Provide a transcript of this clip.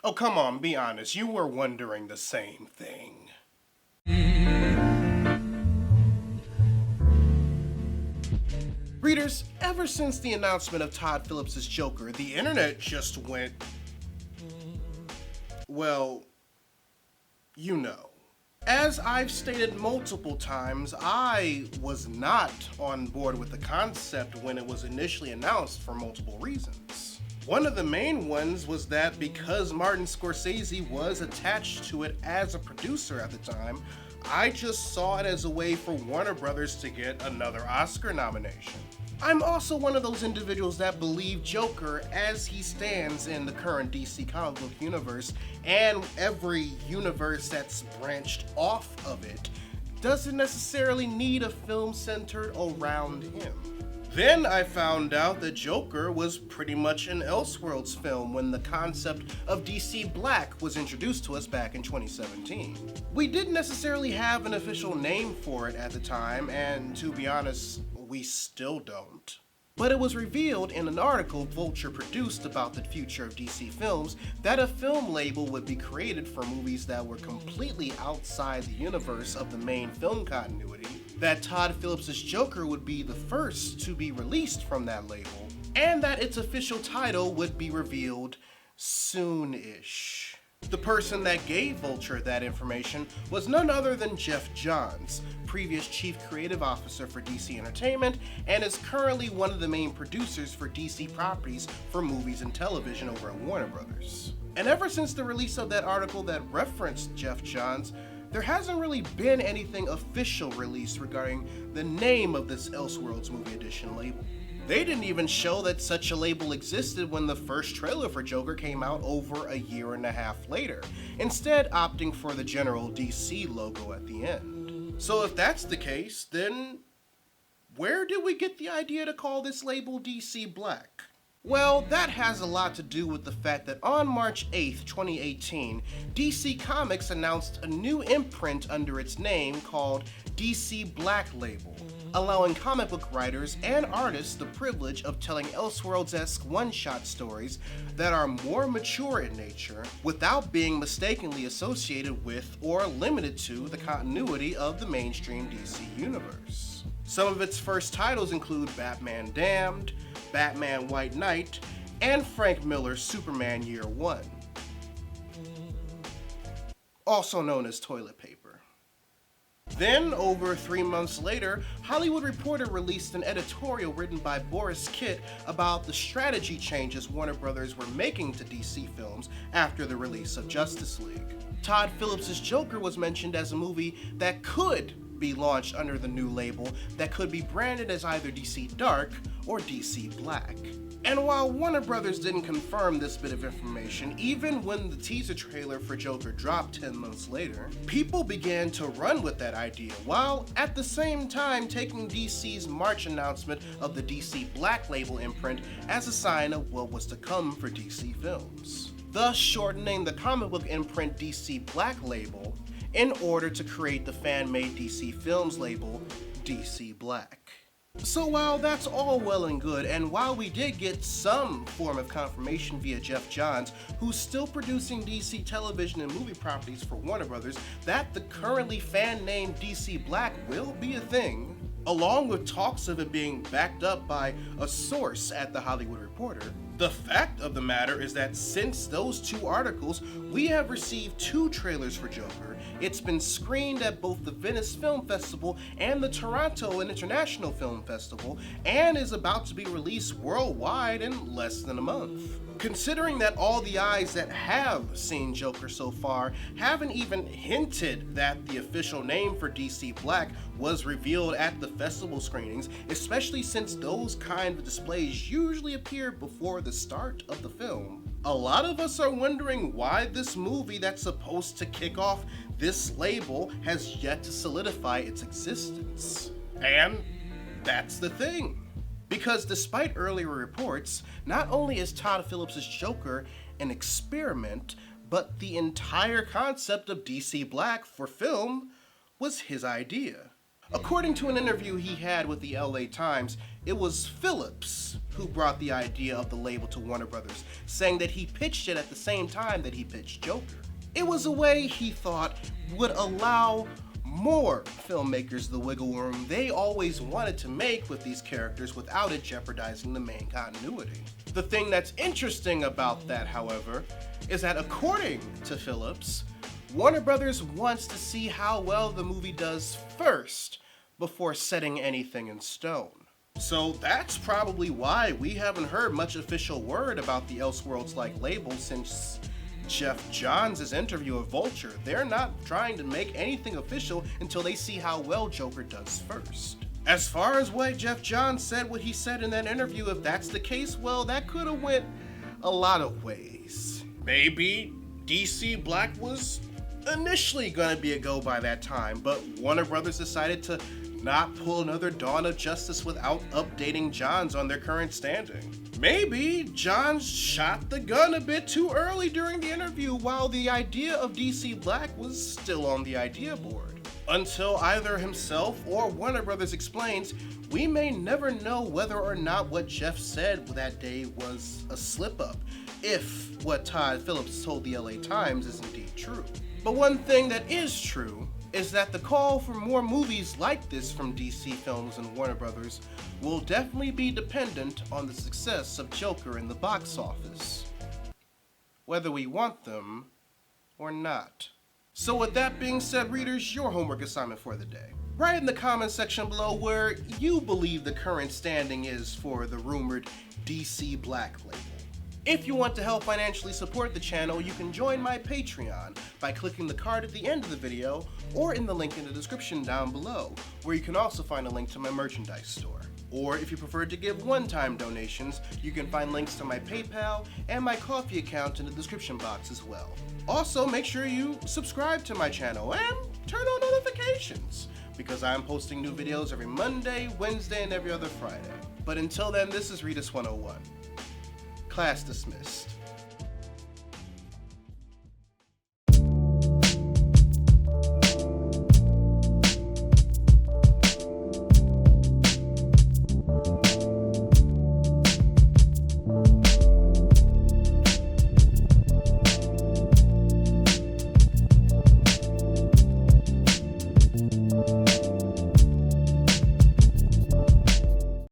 Oh, come on, be honest. You were wondering the same thing. Readers, ever since the announcement of Todd Phillips' Joker, the internet just went... well, you know. As I've stated multiple times, I was not on board with the concept when it was initially announced for multiple reasons. One of the main ones was that because Martin Scorsese was attached to it as a producer at the time, I just saw it as a way for Warner Brothers to get another Oscar nomination. I'm also one of those individuals that believe Joker, as he stands in the current DC comic book universe, and every universe that's branched off of it, doesn't necessarily need a film centered around him. Then I found out that Joker was pretty much an Elseworlds film when the concept of DC Black was introduced to us back in 2017. We didn't necessarily have an official name for it at the time, and to be honest, we still don't. But it was revealed in an article Vulture produced about the future of DC films that a film label would be created for movies that were completely outside the universe of the main film continuity, that Todd Phillips' Joker would be the first to be released from that label, and that its official title would be revealed soon-ish. The person that gave Vulture that information was none other than Geoff Johns, previous Chief Creative Officer for DC Entertainment, and is currently one of the main producers for DC properties for movies and television over at Warner Brothers. And ever since the release of that article that referenced Geoff Johns, there hasn't really been anything official released regarding the name of this Elseworlds Movie Edition label. They didn't even show that such a label existed when the first trailer for Joker came out over a year and a half later, instead opting for the general DC logo at the end. So if that's the case, then where did we get the idea to call this label DC Black? Well, that has a lot to do with the fact that on March 8th, 2018, DC Comics announced a new imprint under its name called DC Black Label, allowing comic book writers and artists the privilege of telling Elseworlds-esque one-shot stories that are more mature in nature without being mistakenly associated with or limited to the continuity of the mainstream DC universe. Some of its first titles include Batman Damned, Batman White Knight, and Frank Miller's Superman Year One, also known as toilet paper. Then, over 3 months later, Hollywood Reporter released an editorial written by Boris Kitt about the strategy changes Warner Brothers were making to DC films after the release of Justice League. Todd Phillips' Joker was mentioned as a movie that could be launched under the new label that could be branded as either DC Dark or DC Black. And while Warner Brothers didn't confirm this bit of information, even when the teaser trailer for Joker dropped 10 months later, people began to run with that idea, while at the same time taking DC's March announcement of the DC Black Label imprint as a sign of what was to come for DC films, thus shortening the comic book imprint DC Black Label in order to create the fan-made DC Films label, DC Black. So while that's all well and good, and while we did get some form of confirmation via Geoff Johns, who's still producing DC television and movie properties for Warner Brothers, that the currently fan-named DC Black will be a thing, along with talks of it being backed up by a source at The Hollywood Reporter, the fact of the matter is that since those two articles, we have received 2 trailers for Joker. It's been screened at both the Venice Film Festival and the Toronto International Film Festival, and is about to be released worldwide in less than a month. Considering that all the eyes that have seen Joker so far haven't even hinted that the official name for DC Black was revealed at the festival screenings, especially since those kind of displays usually appear before the start of the film, a lot of us are wondering why this movie that's supposed to kick off this label has yet to solidify its existence. And that's the thing. Because despite earlier reports, not only is Todd Phillips' Joker an experiment, but the entire concept of DC Black for film was his idea. According to an interview he had with the LA Times, it was Phillips who brought the idea of the label to Warner Brothers, saying that he pitched it at the same time that he pitched Joker. It was a way he thought would allow more filmmakers the wiggle room they always wanted to make with these characters without it jeopardizing the main continuity. The thing that's interesting about that, however, is that according to Phillips, Warner Brothers wants to see how well the movie does first before setting anything in stone. So that's probably why we haven't heard much official word about the Elseworlds-like label since Jeff Johns' interview of Vulture. They're not trying to make anything official until they see how well Joker does first. As far as why Jeff Johns said what he said in that interview, if that's the case, well, that could have went a lot of ways. Maybe DC Black was initially gonna be a go by that time, but Warner Brothers decided to not pull another Dawn of Justice without updating Johns on their current standing. Maybe Johns shot the gun a bit too early during the interview while the idea of DC Black was still on the idea board. Until either himself or Warner Brothers explains, we may never know whether or not what Jeff said that day was a slip-up, if what Todd Phillips told the LA Times is indeed true. But one thing that is true is that the call for more movies like this from DC Films and Warner Brothers will definitely be dependent on the success of Joker in the box office, whether we want them or not. So with that being said, readers, your homework assignment for the day. Write in the comments section below where you believe the current standing is for the rumored DC Black label. If you want to help financially support the channel, you can join my Patreon by clicking the card at the end of the video or in the link in the description down below, where you can also find a link to my merchandise store. Or if you prefer to give one-time donations, you can find links to my PayPal and my Ko-fi account in the description box as well. Also, make sure you subscribe to my channel and turn on notifications, because I'm posting new videos every Monday, Wednesday, and every other Friday. But until then, this is Readus 101. Class dismissed.